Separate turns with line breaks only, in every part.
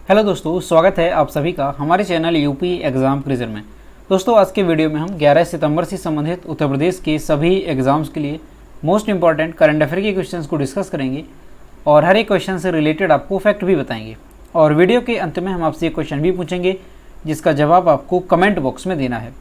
Hello दोस्तों, स्वागत है आप सभी का हमारे चैनल यूपी एग्ज़ाम क्विज़र में। दोस्तों, आज के वीडियो में हम 11 सितंबर से संबंधित उत्तर प्रदेश के सभी एग्ज़ाम्स के लिए मोस्ट इंपॉर्टेंट करंट अफेयर के क्वेश्चंस को डिस्कस करेंगे और हर एक क्वेश्चन से रिलेटेड आपको फैक्ट भी बताएंगे। और वीडियो के अंत में हम आपसे एक क्वेश्चन भी पूछेंगे जिसका जवाब आपको कमेंट बॉक्स में देना है।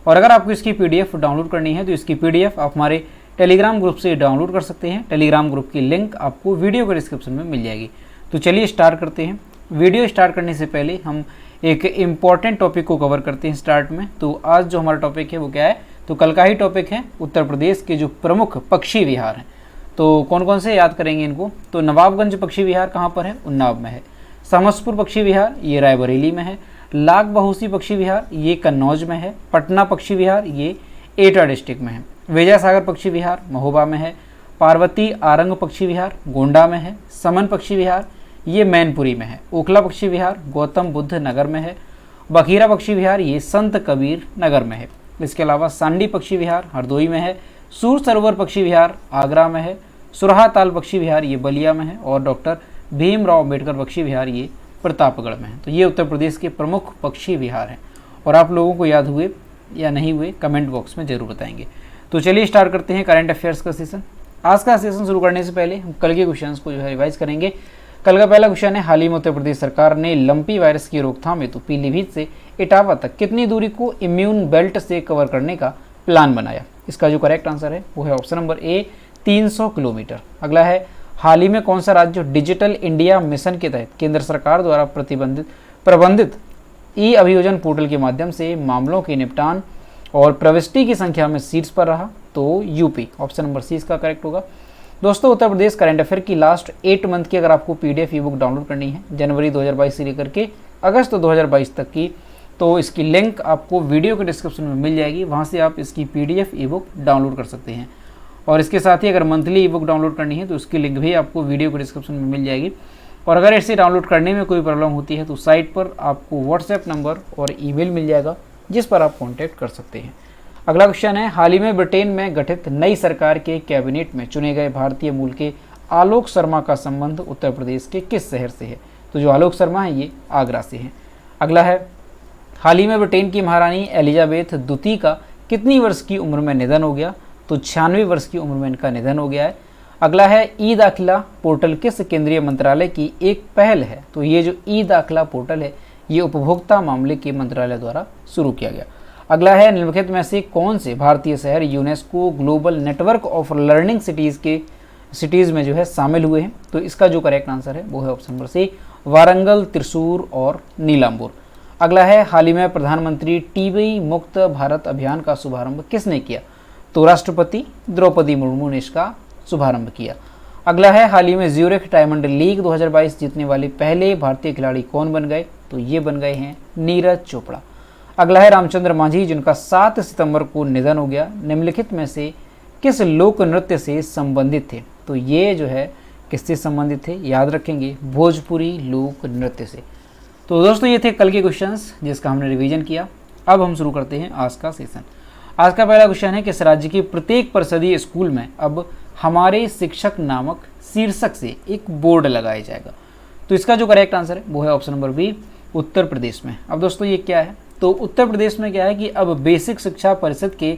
और अगर आपको इसकी PDF डाउनलोड करनी है तो इसकी PDF आप हमारे टेलीग्राम ग्रुप से डाउनलोड कर सकते हैं। टेलीग्राम ग्रुप की लिंक आपको वीडियो के डिस्क्रिप्शन में मिल जाएगी। तो चलिए स्टार्ट करते हैं। वीडियो स्टार्ट करने से पहले हम एक इम्पॉर्टेंट टॉपिक को कवर करते हैं स्टार्ट में। तो आज जो हमारा टॉपिक है वो क्या है, तो कल का ही टॉपिक है उत्तर प्रदेश के जो प्रमुख पक्षी विहार हैं। तो कौन कौन से याद करेंगे इनको, तो नवाबगंज पक्षी विहार कहाँ पर है, उन्नाव में है। समस्तपुर पक्षी विहार ये रायबरेली में है। लाख बहूसी पक्षी विहार ये कन्नौज में है। पटना पक्षी विहार ये एटा डिस्ट्रिक्ट में है। विजयसागर पक्षी विहार महोबा में है। पार्वती आरंग पक्षी विहार गोंडा में है। समन पक्षी विहार ये मैनपुरी में है। ओखला पक्षी विहार गौतम बुद्ध नगर में है। बखीरा पक्षी विहार ये संत कबीर नगर में है। इसके अलावा सांडी पक्षी विहार हरदोई में है। सूर सरोवर पक्षी विहार आगरा में है। सुरहा ताल पक्षी विहार ये बलिया में है। और डॉक्टर भीमराव अम्बेडकर पक्षी विहार ये प्रतापगढ़ में है। तो ये उत्तर प्रदेश के प्रमुख पक्षी विहार हैं और आप लोगों को याद हुए या नहीं हुए कमेंट बॉक्स में जरूर बताएंगे। तो चलिए स्टार्ट करते हैं करंट अफेयर्स का सेशन। आज का सेशन शुरू करने से पहले हम कल के क्वेश्चंस को जो है रिवाइज करेंगे। कल का पहला क्वेश्चन है, हाल ही में उत्तर प्रदेश सरकार ने लंपी वायरस की रोकथाम हेतु पीलीभीत से इटावा तक कितनी दूरी को इम्यून बेल्ट से कवर करने का प्लान बनाया। इसका जो करेक्ट आंसर है वो है ऑप्शन नंबर ए 300 किलोमीटर। अगला है, हाल ही में कौन सा राज्य डिजिटल इंडिया मिशन के तहत केंद्र सरकार द्वारा प्रबंधित ई अभियोजन पोर्टल के माध्यम से मामलों के निपटान और प्रविष्टि की संख्या में शीर्ष पर रहा, तो यूपी। ऑप्शन नंबर सी इसका करेक्ट होगा। दोस्तों, उत्तर प्रदेश करंट अफेयर की लास्ट 8 मंथ की अगर आपको PDF ई बुक डाउनलोड करनी है जनवरी 2022 से लेकर के अगस्त 2022 तक की, तो इसकी लिंक आपको वीडियो के डिस्क्रिप्शन में मिल जाएगी। वहाँ से आप इसकी PDF ई बुक डाउनलोड कर सकते हैं। और इसके साथ ही अगर मंथली ई बुक डाउनलोड करनी है तो उसकी लिंक भी आपको वीडियो के डिस्क्रिप्शन में मिल जाएगी। और अगर इसे डाउनलोड करने में कोई प्रॉब्लम होती है तो साइट पर आपको व्हाट्सएप नंबर और ईमेल मिल जाएगा जिस पर आप कॉन्टैक्ट कर सकते हैं। अगला क्वेश्चन है, हाल ही में ब्रिटेन में गठित नई सरकार के कैबिनेट में चुने गए भारतीय मूल के आलोक शर्मा का संबंध उत्तर प्रदेश के किस शहर से है। तो जो आलोक शर्मा है ये आगरा से है। अगला है, हाल ही में ब्रिटेन की महारानी एलिजाबेथ द्वितीय का कितनी वर्ष की उम्र में निधन हो गया। तो 96 वर्ष की उम्र में इनका निधन हो गया है। अगला है, ई दाखिला पोर्टल किस केंद्रीय मंत्रालय की एक पहल है। तो ये जो ई दाखिला पोर्टल है ये उपभोक्ता मामले के मंत्रालय द्वारा शुरू किया गया। अगला है, निम्नलिखित में से कौन से भारतीय शहर UNESCO global network of learning cities में जो है शामिल हुए हैं। तो इसका जो करेक्ट आंसर है वो है option number C Warangal, Thrissur और नीलांबूर। अगला है, हाल ही में प्रधानमंत्री टीबी मुक्त भारत अभियान का शुभारंभ किसने किया। तो राष्ट्रपति द्रौपदी मुर्मू ने इसका शुभारंभ किया। अगला है, हाल ही में ज्यूरिख डायमंड लीग 2022 जीतने वाले पहले भारतीय खिलाड़ी कौन बन गए। तो ये बन गए हैं नीरज चोपड़ा। अगला है, रामचंद्र मांझी जिनका 7 सितंबर को निधन हो गया, निम्नलिखित में से किस लोक नृत्य से संबंधित थे। तो ये जो है किससे संबंधित थे, याद रखेंगे भोजपुरी लोक नृत्य से। तो दोस्तों, ये थे कल के क्वेश्चंस जिसका हमने रिवीजन किया। अब हम शुरू करते हैं आज का सेशन। आज का पहला क्वेश्चन है, किस राज्य के प्रत्येक परिषदीय स्कूल में अब हमारे शिक्षक नामक शीर्षक से एक बोर्ड लगाया जाएगा। तो इसका जो करेक्ट आंसर है वो है option number B Uttar Pradesh में। अब दोस्तों ये क्या है, तो उत्तर प्रदेश में क्या है कि अब बेसिक शिक्षा परिषद के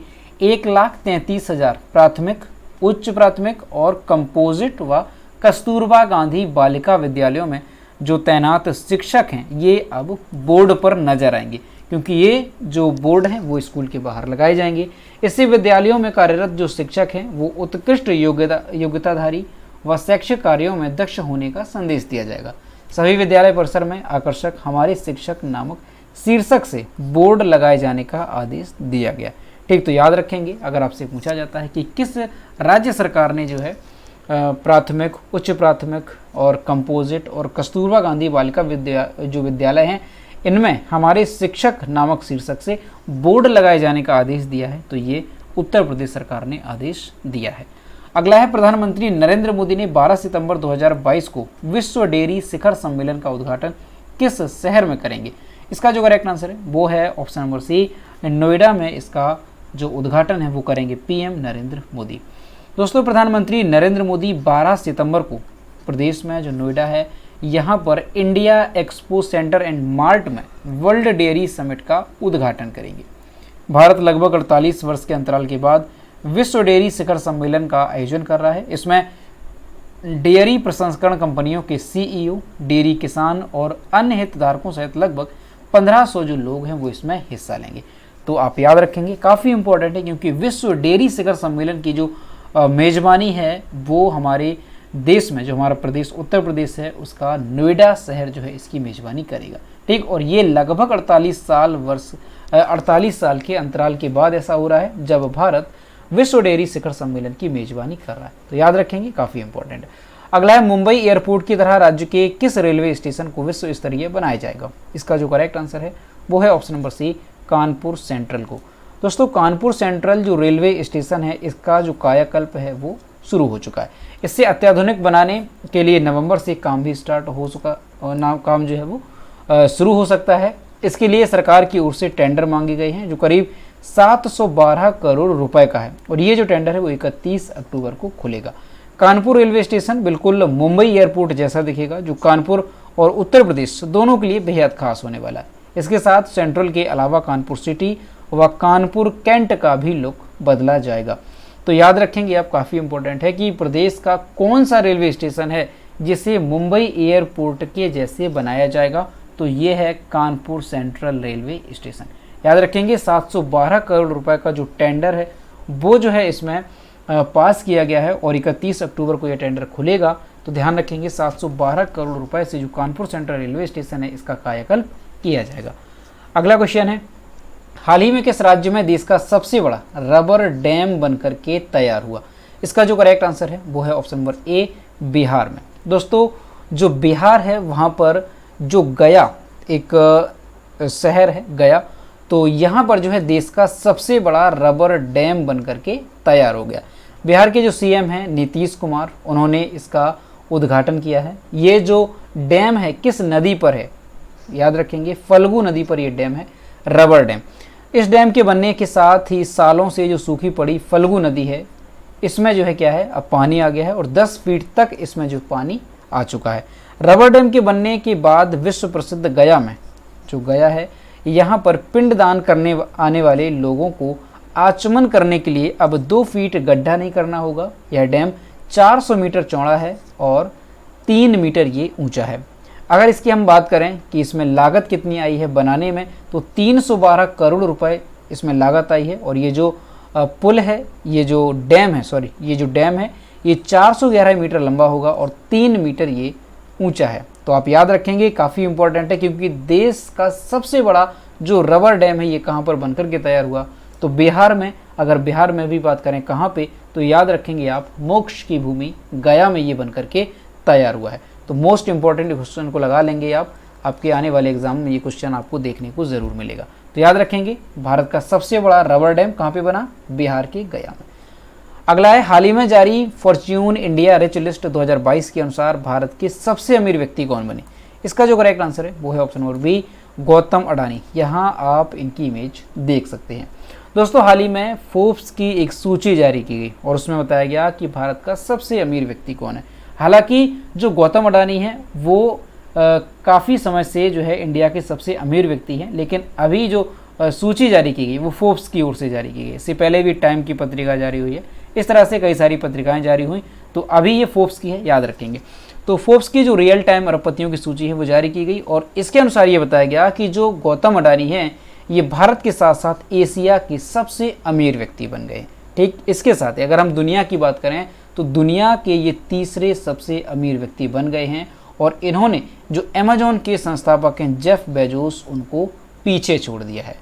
1,33,000 प्राथमिक, उच्च प्राथमिक और कंपोजिट व कस्तूरबा गांधी बालिका विद्यालयों में जो तैनात शिक्षक हैं ये अब बोर्ड पर नजर आएंगे, क्योंकि ये जो बोर्ड हैं वो स्कूल के बाहर लगाए जाएंगे। इससे विद्यालयों में कार्यरत जो शिक्षक हैं वो उत्कृष्ट योग्यताधारी व शैक्षिक कार्यों में दक्ष होने का संदेश दिया जाएगा। सभी विद्यालय परिसर में आकर्षक हमारे शिक्षक नामक शीर्षक से बोर्ड लगाए जाने का आदेश दिया गया। ठीक, तो याद रखेंगे अगर आपसे पूछा जाता है कि किस राज्य सरकार ने जो है प्राथमिक, उच्च प्राथमिक और कंपोजिट और कस्तूरबा गांधी बालिका विद्यालय हैं इनमें हमारे शिक्षक नामक शीर्षक से बोर्ड लगाए जाने का आदेश दिया है, तो ये उत्तर प्रदेश सरकार ने आदेश दिया है। अगला है, प्रधानमंत्री नरेंद्र मोदी ने 12 सितंबर 2022 को विश्व डेयरी शिखर सम्मेलन का उद्घाटन किस शहर में करेंगे। इसका जो करेक्ट आंसर है वो है ऑप्शन नंबर सी नोएडा में इसका जो उद्घाटन है वो करेंगे PM नरेंद्र मोदी। दोस्तों, प्रधानमंत्री नरेंद्र मोदी 12 सितंबर को प्रदेश में जो नोएडा है यहाँ पर India expo centre and mart में वर्ल्ड डेयरी समिट का उद्घाटन करेंगे। भारत लगभग 48 वर्ष के अंतराल के बाद विश्व डेयरी शिखर सम्मेलन का आयोजन कर रहा है। इसमें डेयरी प्रसंस्करण कंपनियों के सीईओ, डेयरी किसान और अन्य हितधारकों सहित लगभग 1500 जो लोग हैं वो इसमें हिस्सा लेंगे। तो आप याद रखेंगे, काफ़ी इंपॉर्टेंट है, क्योंकि विश्व डेयरी शिखर सम्मेलन की जो मेज़बानी है वो हमारे देश में, जो हमारा प्रदेश उत्तर प्रदेश है, उसका नोएडा शहर जो है इसकी मेज़बानी करेगा। ठीक, और ये लगभग 48 साल के अंतराल के बाद ऐसा हो रहा है जब भारत विश्व डेयरी शिखर सम्मेलन की मेज़बानी कर रहा है। तो याद रखेंगे, काफ़ी इंपॉर्टेंट है। अगला है, मुंबई एयरपोर्ट की तरह राज्य के किस रेलवे स्टेशन को विश्व स्तरीय बनाया जाएगा? इसका जो करेक्ट आंसर है वो है option number C, Kanpur Central को। दोस्तों, कानपुर सेंट्रल जो रेलवे स्टेशन है इसका जो कायाकल्प है वो शुरू हो चुका है। इससे अत्याधुनिक बनाने के लिए नवंबर से काम भी स्टार्ट हो चुका, काम जो है वो शुरू हो सकता है। इसके लिए सरकार की ओर से टेंडर मांगे गए हैं जो करीब 712 करोड़ रुपए का है, और ये जो टेंडर है वो 31 अक्टूबर को खुलेगा। कानपुर रेलवे स्टेशन बिल्कुल मुंबई एयरपोर्ट जैसा दिखेगा, जो कानपुर और उत्तर प्रदेश दोनों के लिए बेहद खास होने वाला है। इसके साथ सेंट्रल के अलावा कानपुर सिटी व कानपुर कैंट का भी लुक बदला जाएगा। तो याद रखेंगे आप, काफ़ी इंपॉर्टेंट है कि प्रदेश का कौन सा रेलवे स्टेशन है जिसे मुंबई एयरपोर्ट के जैसे बनाया जाएगा, तो ये है कानपुर सेंट्रल रेलवे स्टेशन। याद रखेंगे, 712 करोड़ रुपए का जो टेंडर है वो जो है इसमें पास किया गया है, और 31 अक्टूबर को यह टेंडर खुलेगा। तो ध्यान रखेंगे, 712 करोड़ रुपए से जो कानपुर सेंट्रल रेलवे स्टेशन है इसका कायाकल्प किया जाएगा। अगला क्वेश्चन है, हाल ही में किस राज्य में देश का सबसे बड़ा रबर डैम बनकर के तैयार हुआ? इसका जो करेक्ट आंसर है वो है ऑप्शन नंबर ए, बिहार में। दोस्तों, जो बिहार है वहाँ पर जो गया एक शहर है गया, तो यहाँ पर जो है देश का सबसे बड़ा रबर डैम बनकर के तैयार हो गया। बिहार के जो सीएम हैं नीतीश कुमार, उन्होंने इसका उद्घाटन किया है। ये जो डैम है किस नदी पर है? याद रखेंगे, फल्गु नदी पर ये डैम है, रबर डैम। इस डैम के बनने के साथ ही सालों से जो सूखी पड़ी फल्गु नदी है इसमें जो है क्या है, अब पानी आ गया है, और 10 फीट तक इसमें जो पानी आ चुका है। रबर डैम के बनने के बाद विश्व प्रसिद्ध गया में जो गया है, यहाँ पर पिंडदान करने आने वाले लोगों को आचमन करने के लिए अब 2 फीट गड्ढा नहीं करना होगा। यह डैम 400 मीटर चौड़ा है और 3 मीटर ये ऊंचा है। अगर इसकी हम बात करें कि इसमें लागत कितनी आई है बनाने में, तो 312 करोड़ रुपए इसमें लागत आई है, और ये जो पुल है, ये जो डैम है, ये जो डैम है ये 411 मीटर लंबा होगा और 3 मीटर ये ऊंचा है। तो आप याद रखेंगे, काफ़ी इंपॉर्टेंट है, क्योंकि देश का सबसे बड़ा जो रबर डैम है ये कहाँ पर बनकर के तैयार हुआ, तो बिहार में। अगर बिहार में भी बात करें कहाँ पे, तो याद रखेंगे आप, मोक्ष की भूमि गया में ये बनकर के तैयार हुआ है। तो मोस्ट इंपॉर्टेंट क्वेश्चन को लगा लेंगे आप, आपके आने वाले एग्जाम में ये क्वेश्चन आपको देखने को ज़रूर मिलेगा। तो याद रखेंगे, भारत का सबसे बड़ा रबर डैम कहाँ पे बना? बिहार के गया में। अगला है, हाल ही में जारी फॉर्च्यून इंडिया रिच लिस्ट 2022 के अनुसार भारत के सबसे अमीर व्यक्ति कौन बने? इसका जो करेक्ट आंसर है वो है option number B, Gautam Adani. यहाँ आप इनकी इमेज देख सकते हैं। दोस्तों, हाल ही में फोर्ब्स की एक सूची जारी की गई और उसमें बताया गया कि भारत का सबसे अमीर व्यक्ति कौन है। हालांकि जो गौतम अडानी हैं वो काफ़ी समय से जो है इंडिया के सबसे अमीर व्यक्ति हैं, लेकिन अभी जो सूची जारी की गई वो फोर्ब्स की ओर से जारी की गई। इससे पहले भी टाइम की पत्रिका जारी हुई है, इस तरह से कई सारी पत्रिकाएं जारी हुई, तो अभी ये फोर्ब्स की है, याद रखेंगे। तो फोर्ब्स की जो रियल टाइम अरबपतियों की सूची है वो जारी की गई, और इसके अनुसार ये बताया गया कि जो गौतम अडानी हैं ये भारत के साथ साथ एशिया के सबसे अमीर व्यक्ति बन गए। ठीक, इसके साथ अगर हम दुनिया की बात करें तो दुनिया के ये तीसरे सबसे अमीर व्यक्ति बन गए हैं, और इन्होंने जो अमेजॉन के संस्थापक हैं जेफ बेजोस, उनको पीछे छोड़ दिया है।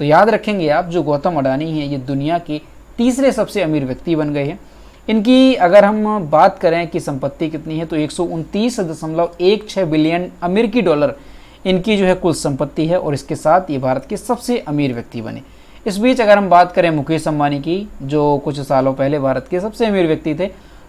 तो याद रखेंगे आप, जो गौतम अडानी हैं ये दुनिया के तीसरे सबसे अमीर व्यक्ति बन गए हैं। इनकी अगर हम बात करें कि संपत्ति कितनी है, तो 129.16 बिलियन अमेरिकी डॉलर इनकी जो है कुल संपत्ति है, और इसके साथ ये भारत के सबसे अमीर व्यक्ति बने। इस बीच अगर हम बात करें मुकेश अंबानी की, जो कुछ सालों पहले भारत के सबसे अमीर व्यक्ति थे,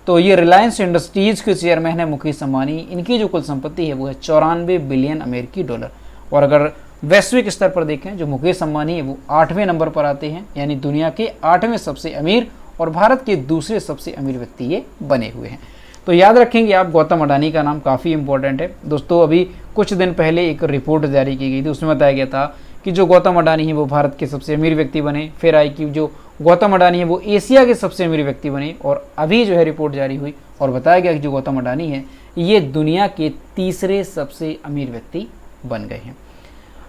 तो ये रिलायंस इंडस्ट्रीज के चेयरमैन है मुकेश अंबानी। इनकी जो कुल संपत्ति है वो है 94 बिलियन अमेरिकी डॉलर। और अगर वैश्विक स्तर पर देखें, जो मुकेश अंबानी है वो 8वें नंबर पर आते हैं, यानी दुनिया के 8वें सबसे अमीर और भारत के दूसरे सबसे अमीर व्यक्ति ये बने हुए हैं। तो याद रखेंगे आप, गौतम अडानी का नाम काफ़ी इंपॉर्टेंट है दोस्तों। अभी कुछ दिन पहले एक रिपोर्ट जारी की गई थी, उसमें बताया गया था कि जो गौतम अडानी है वो भारत के सबसे अमीर व्यक्ति बने। फिर आई कि जो गौतम अडानी है वो एशिया के सबसे अमीर व्यक्ति बने, और अभी जो है रिपोर्ट जारी हुई और बताया गया कि जो गौतम अडानी है ये दुनिया के तीसरे सबसे अमीर व्यक्ति बन गए हैं।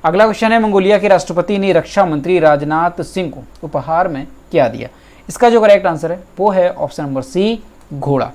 अगला क्वेश्चन है, मंगोलिया के राष्ट्रपति ने रक्षा मंत्री राजनाथ सिंह को उपहार में क्या दिया? इसका जो करेक्ट आंसर है वो है ऑप्शन नंबर सी, घोड़ा।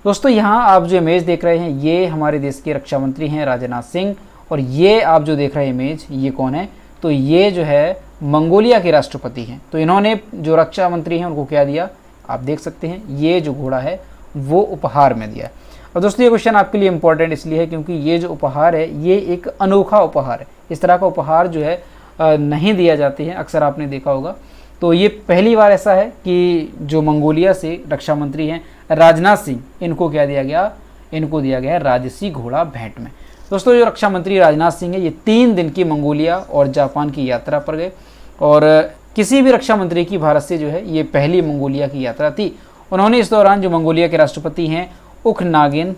दोस्तों यहाँ आप जो इमेज देख रहे हैं ये हमारे देश के रक्षा मंत्री हैं राजनाथ सिंह, और ये आप जो देख रहे हैं इमेज ये कौन है? तो ये जो है मंगोलिया के राष्ट्रपति हैं। तो इन्होंने जो रक्षा मंत्री हैं उनको क्या दिया, आप देख सकते हैं, ये जो घोड़ा है वो उपहार में दिया। और दोस्तों ये क्वेश्चन आपके लिए इंपॉर्टेंट इसलिए है क्योंकि ये जो उपहार है ये एक अनोखा उपहार है। इस तरह का उपहार जो है नहीं दिया जाते हैं, अक्सर आपने देखा होगा। तो ये पहली बार ऐसा है कि जो मंगोलिया से रक्षा मंत्री हैं राजनाथ सिंह, इनको क्या दिया गया? इनको दिया गया राजसी घोड़ा भेंट में। दोस्तों जो रक्षा मंत्री राजनाथ सिंह है ये 3 दिन की मंगोलिया और जापान की यात्रा पर गए, और किसी भी रक्षा मंत्री की भारत से जो है ये पहली मंगोलिया की यात्रा थी। उन्होंने इस दौरान जो मंगोलिया के राष्ट्रपति हैं उखनागिन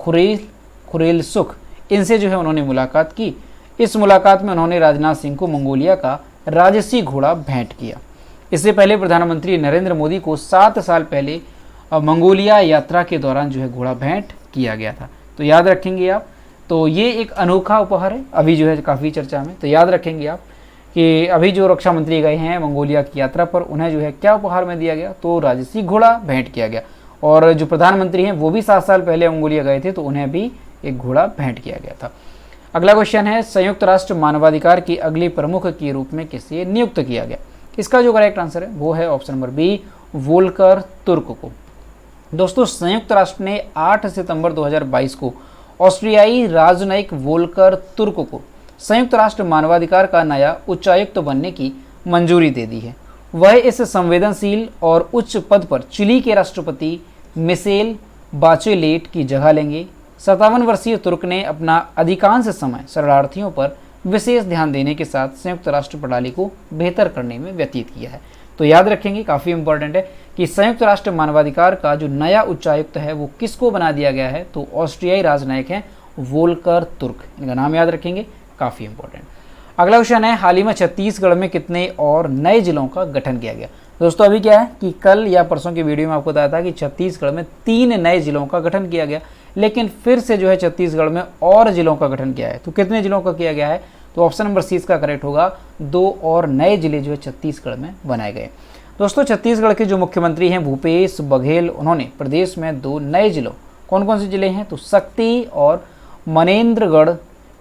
खुरेलसुख, इनसे जो है उन्होंने मुलाकात की। इस मुलाकात में उन्होंने राजनाथ सिंह को मंगोलिया का राजसी घोड़ा भेंट किया। इससे पहले प्रधानमंत्री नरेंद्र मोदी को 7 साल पहले मंगोलिया यात्रा के दौरान जो है घोड़ा भेंट किया गया था। तो याद रखेंगे आप, तो ये एक अनोखा उपहार है, अभी जो है काफ़ी चर्चा में। तो याद रखेंगे आप कि अभी जो रक्षा मंत्री गए हैं मंगोलिया की यात्रा पर, उन्हें जो है क्या उपहार में दिया गया? तो राजसी घोड़ा भेंट किया गया। और जो प्रधानमंत्री हैं वो भी 7 साल पहले मंगोलिया गए थे, तो उन्हें भी एक घोड़ा भेंट किया गया था। अगला क्वेश्चन है, संयुक्त राष्ट्र मानवाधिकार की अगली प्रमुख के रूप में किसे नियुक्त किया गया? इसका जो करेक्ट आंसर है वो है ऑप्शन नंबर बी, वोल्कर तुर्क को। दोस्तों संयुक्त राष्ट्र ने 8 सितंबर 2022 को ऑस्ट्रियाई राजनयिक वोल्कर तुर्क को संयुक्त राष्ट्र मानवाधिकार का नया उच्चायुक्त बनने की मंजूरी दे दी है। वह इस संवेदनशील और उच्च पद पर चिली के राष्ट्रपति मिशेल बाचेलेट की जगह लेंगे। 57 वर्षीय तुर्क ने अपना अधिकांश समय शरणार्थियों पर विशेष ध्यान देने के साथ संयुक्त राष्ट्र प्रणाली को बेहतर करने में व्यतीत किया है। तो याद रखेंगे, काफ़ी इंपॉर्टेंट है कि संयुक्त राष्ट्र मानवाधिकार का जो नया उच्चायुक्त है वो किसको बना दिया गया है? तो ऑस्ट्रियाई राजनयिक हैं वोल्कर तुर्क, इनका नाम याद रखेंगे, काफ़ी इंपॉर्टेंट। अगला क्वेश्चन है, हाल ही में छत्तीसगढ़ में कितने और नए जिलों का गठन किया गया? दोस्तों अभी क्या है कि कल या परसों की वीडियो में आपको बताया था कि छत्तीसगढ़ में 3 नए जिलों का गठन किया गया, लेकिन फिर से जो है छत्तीसगढ़ में और जिलों का गठन किया है। तो कितने जिलों का किया गया है? तो ऑप्शन नंबर सी इसका करेक्ट होगा, 2 और नए जिले जो है छत्तीसगढ़ में बनाए गए। दोस्तों छत्तीसगढ़ के जो मुख्यमंत्री हैं भूपेश बघेल, उन्होंने प्रदेश में 2 नए जिलों, कौन कौन से जिले हैं? तो शक्ति और मनेन्द्रगढ़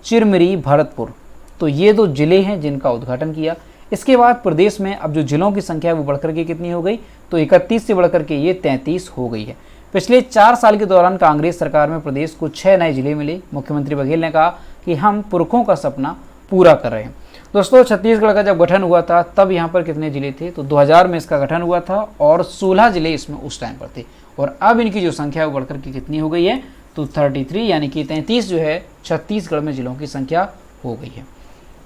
चिरमिरी भरतपुर, तो ये 2 जिले हैं जिनका उद्घाटन किया। इसके बाद प्रदेश में अब जो जिलों की संख्या है वो बढ़कर के कितनी हो गई? तो 31 से बढ़कर के ये 33 हो गई है। पिछले 4 साल के दौरान कांग्रेस सरकार में प्रदेश को 6 नए जिले मिले। मुख्यमंत्री बघेल ने कहा कि हम पुरखों का सपना पूरा कर रहे हैं। दोस्तों छत्तीसगढ़ का जब गठन हुआ था तब यहाँ पर कितने जिले थे? तो 2000 में इसका गठन हुआ था और 16 जिले इसमें उस टाइम पर थे, और अब इनकी जो संख्या है वो बढ़कर के कितनी हो गई है? तो 33 यानी कि 33 जो है छत्तीसगढ़ में जिलों की संख्या हो गई है।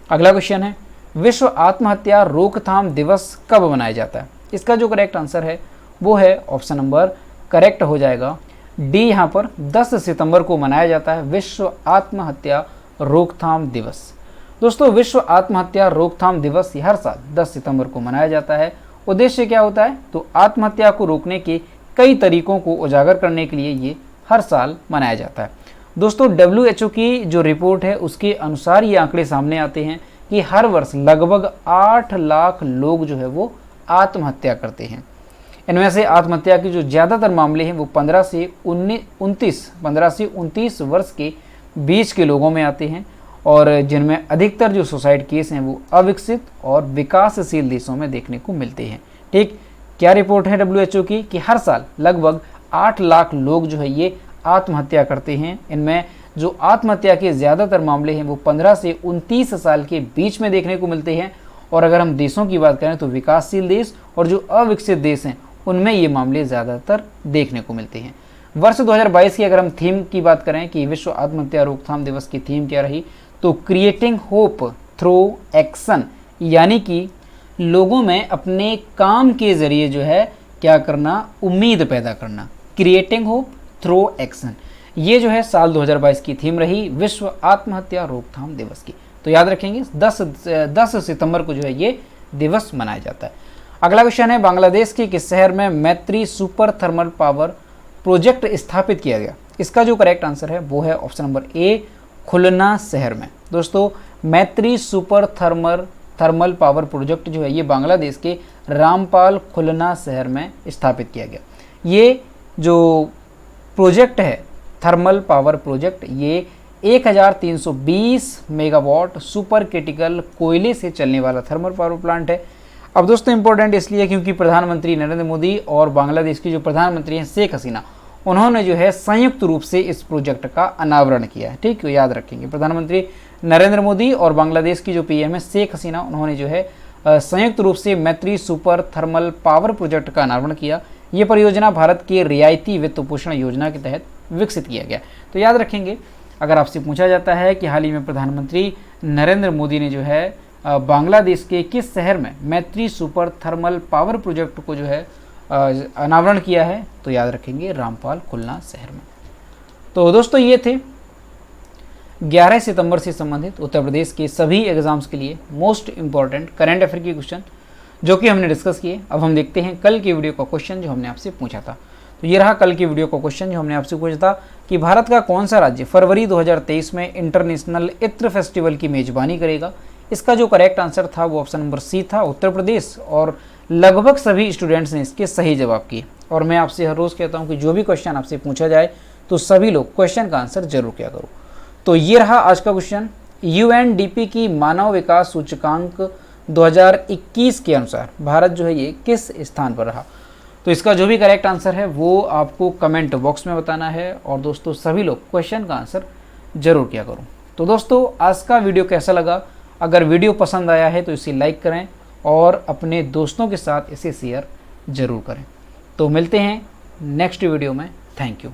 अगला क्वेश्चन है, विश्व आत्महत्या रोकथाम दिवस कब मनाया जाता है? इसका जो करेक्ट आंसर है वो है ऑप्शन नंबर करेक्ट हो जाएगा डी, यहाँ पर 10 सितंबर को मनाया जाता है विश्व आत्महत्या रोकथाम दिवस। दोस्तों विश्व आत्महत्या रोकथाम दिवस हर साल 10 सितंबर को मनाया जाता है। उद्देश्य क्या होता है? तो आत्महत्या को रोकने के कई तरीकों को उजागर करने के लिए ये हर साल मनाया जाता है। दोस्तों WHO की जो रिपोर्ट है उसके अनुसार ये आंकड़े सामने आते हैं कि हर वर्ष लगभग 8 लाख लोग जो है वो आत्महत्या करते हैं। इनमें से आत्महत्या के जो ज़्यादातर मामले हैं वो 15 से 29 वर्ष के बीच के लोगों में आते हैं, और जिनमें अधिकतर जो सुसाइड केस हैं वो अविकसित और विकासशील देशों में देखने को मिलते हैं। ठीक, क्या रिपोर्ट है WHO की कि हर साल लगभग 8 लाख लोग जो है ये आत्महत्या करते हैं। इनमें जो आत्महत्या के ज़्यादातर मामले हैं वो 15 से 29 साल के बीच में देखने को मिलते हैं, और अगर हम देशों की बात करें तो विकासशील देश और जो अविकसित देश हैं उनमें ये मामले ज़्यादातर देखने को मिलते हैं। वर्ष 2022 की अगर हम थीम की बात करें कि विश्व आत्महत्या रोकथाम दिवस की थीम क्या रही, तो क्रिएटिंग होप थ्रू एक्शन, यानी कि लोगों में अपने काम के ज़रिए जो है क्या करना? उम्मीद पैदा करना। Creating hope through action. ये जो है साल 2022 की थीम रही विश्व आत्महत्या रोकथाम दिवस की। तो याद रखेंगे 10 सितंबर को जो है ये दिवस मनाया जाता है। अगला क्वेश्चन है, बांग्लादेश के किस शहर में मैत्री सुपर थर्मल पावर प्रोजेक्ट स्थापित किया गया? इसका जो करेक्ट आंसर है वो है ऑप्शन नंबर ए, खुलना शहर में। दोस्तों मैत्री सुपर थर्मल पावर प्रोजेक्ट जो है ये बांग्लादेश के रामपाल खुलना शहर में स्थापित किया गया। ये जो प्रोजेक्ट है थर्मल पावर प्रोजेक्ट, ये 1320 मेगावाट सुपर क्रिटिकल कोयले से चलने वाला थर्मल पावर प्लांट है। अब दोस्तों इंपॉर्टेंट इसलिए क्योंकि प्रधानमंत्री नरेंद्र मोदी और बांग्लादेश की जो प्रधानमंत्री हैं शेख हसीना, उन्होंने जो है संयुक्त रूप से इस प्रोजेक्ट का अनावरण किया है। ठीक है, याद रखेंगे प्रधानमंत्री नरेंद्र मोदी और बांग्लादेश की जो पीएम है शेख हसीना, उन्होंने जो है संयुक्त रूप से मैत्री सुपर थर्मल पावर प्रोजेक्ट का अनावरण किया। ये परियोजना भारत की रियायती वित्त पोषण योजना के तहत विकसित किया गया। तो याद रखेंगे अगर आपसे पूछा जाता है कि हाल ही में प्रधानमंत्री नरेंद्र मोदी ने जो है बांग्लादेश के किस शहर में मैत्री सुपर थर्मल पावर प्रोजेक्ट को जो है अनावरण किया है, तो याद रखेंगे रामपाल खुलना शहर में। तो दोस्तों ये थे 11 सितंबर से संबंधित उत्तर प्रदेश के सभी एग्जाम्स के लिए मोस्ट इंपॉर्टेंट करंट अफेयर के क्वेश्चन जो कि हमने डिस्कस किए। अब हम देखते हैं कल की वीडियो का क्वेश्चन जो हमने आपसे पूछा था। तो ये रहा कल की वीडियो का क्वेश्चन जो हमने आपसे पूछा था कि भारत का कौन सा राज्य फरवरी 2023 में इंटरनेशनल इत्र फेस्टिवल की मेजबानी करेगा? इसका जो करेक्ट आंसर था वो ऑप्शन नंबर सी था, उत्तर प्रदेश। और लगभग सभी स्टूडेंट्स ने इसके सही जवाब किए। और मैं आपसे हर रोज़ कहता हूँ कि जो भी क्वेश्चन आपसे पूछा जाए तो सभी लोग क्वेश्चन का आंसर जरूर किया करो। तो ये रहा आज का क्वेश्चन। यूएनडीपी की मानव विकास सूचकांक 2021 के अनुसार भारत जो है ये किस स्थान पर रहा? तो इसका जो भी करेक्ट आंसर है वो आपको कमेंट बॉक्स में बताना है। और दोस्तों सभी लोग क्वेश्चन का आंसर जरूर किया करो। तो दोस्तों आज का वीडियो कैसा लगा? अगर वीडियो पसंद आया है तो इसे लाइक करें और अपने दोस्तों के साथ इसे शेयर जरूर करें। तो मिलते हैं नेक्स्ट वीडियो में। Thank you.